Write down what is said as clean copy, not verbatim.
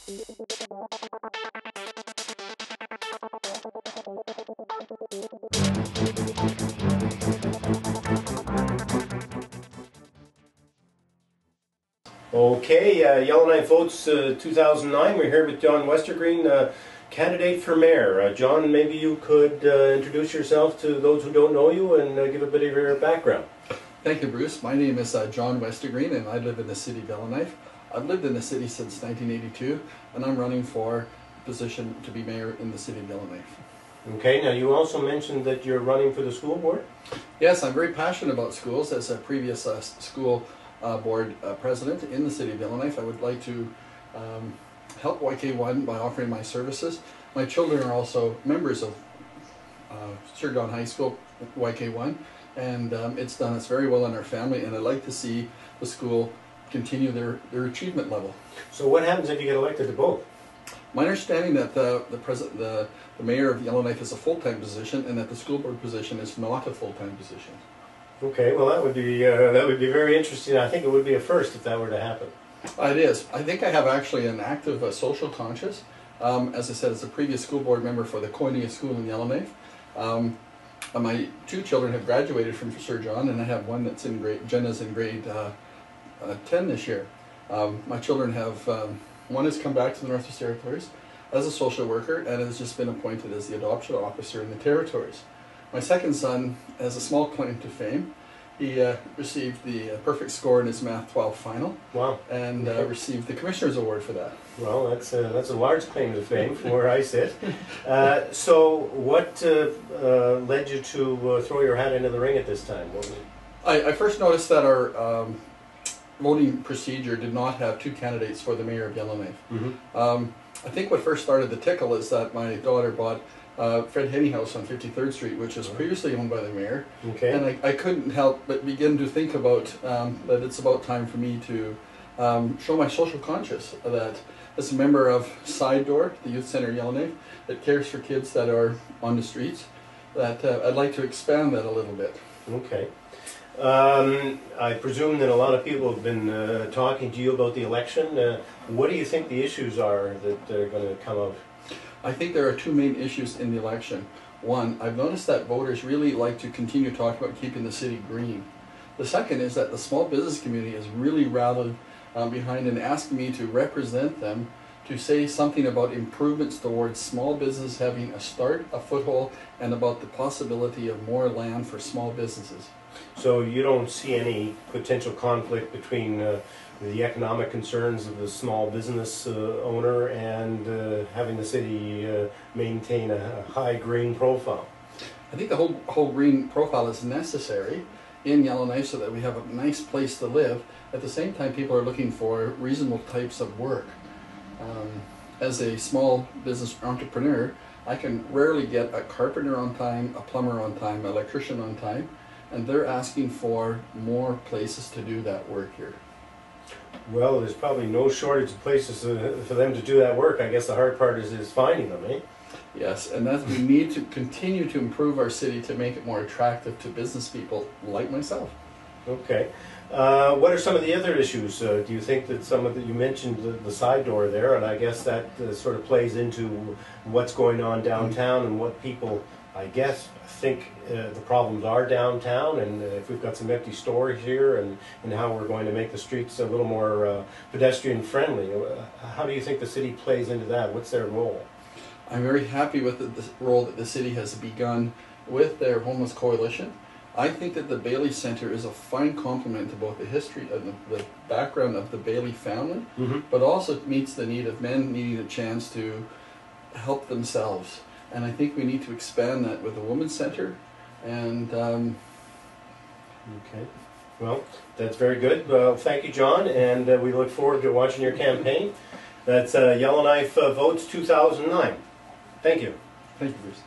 Okay, Yellowknife Votes 2009. We're here with John Westergreen, candidate for mayor. John, maybe you could introduce yourself to those who don't know you and give a bit of your background. Thank you, Bruce. My name is John Westergreen, and I live in the city of Yellowknife. I've lived in the city since 1982, and I'm running for a position to be mayor in the city of Yellowknife. Okay, now you also mentioned that you're running for the school board? Yes, I'm very passionate about schools. As a previous school board president in the city of Yellowknife, I would like to help YK1 by offering my services. My children are also members of Sir John High School YK1, and it's done us very well in our family, and I'd like to see the school continue their achievement level. So what happens if you get elected to both? My understanding that the mayor of Yellowknife is a full-time position, and that the school board position is not a full-time position. Okay, well that would be very interesting. I think it would be a first if that were to happen. It is. I think I have actually an active social conscience. As I said, as a previous school board member for the Koinonia School in Yellowknife. My two children have graduated from Sir John, and I have one that's in Jenna's in grade 10 this year. My children have, one has come back to the Northwest Territories as a social worker and has just been appointed as the adoption officer in the Territories. My second son has a small claim to fame. He received the perfect score in his Math 12 final. Wow. And received the Commissioner's Award for that. Well, that's a large claim to fame from where I sit. So what led you to throw your hat into the ring at this time? I first noticed that our voting procedure did not have two candidates for the mayor of Yellowknife. Mm-hmm. I think what first started the tickle is that my daughter bought Fred Henny House on 53rd Street, which was previously owned by the mayor. Okay. And I couldn't help but begin to think about that it's about time for me to show my social conscience, that as a member of Side Door, the youth center in Yellowknife, that cares for kids that are on the streets, that I'd like to expand that a little bit. Okay. I presume that a lot of people have been talking to you about the election. What do you think the issues are that are going to come out? I think there are two main issues in the election. One, I've noticed that voters really like to continue talking about keeping the city green. The second is that the small business community has really rallied behind and asked me to represent them, to say something about improvements towards small business having a start, a foothold, and about the possibility of more land for small businesses. So you don't see any potential conflict between the economic concerns of the small business owner and having the city maintain a high green profile? I think the whole green profile is necessary in Yellowknife so that we have a nice place to live. At the same time, people are looking for reasonable types of work. As a small business entrepreneur, I can rarely get a carpenter on time, a plumber on time, an electrician on time, and they're asking for more places to do that work here. Well, there's probably no shortage of places for them to do that work. I guess the hard part is finding them, eh? Yes, and that we need to continue to improve our city to make it more attractive to business people like myself. Okay. What are some of the other issues? Do you think that some of you mentioned the side door there, and I guess that sort of plays into what's going on downtown and what people, I guess, think the problems are downtown, and if we've got some empty stores here, and how we're going to make the streets a little more pedestrian friendly. How do you think the city plays into that? What's their role? I'm very happy with the role that the city has begun with their homeless coalition. I think that the Bailey Center is a fine complement to both the history and the background of the Bailey family, mm-hmm. but also meets the need of men needing a chance to help themselves. And I think we need to expand that with the Women's Center. And okay, well, that's very good. Well, thank you, John, and we look forward to watching your campaign. That's Yellowknife Votes 2009. Thank you. Thank you, Bruce.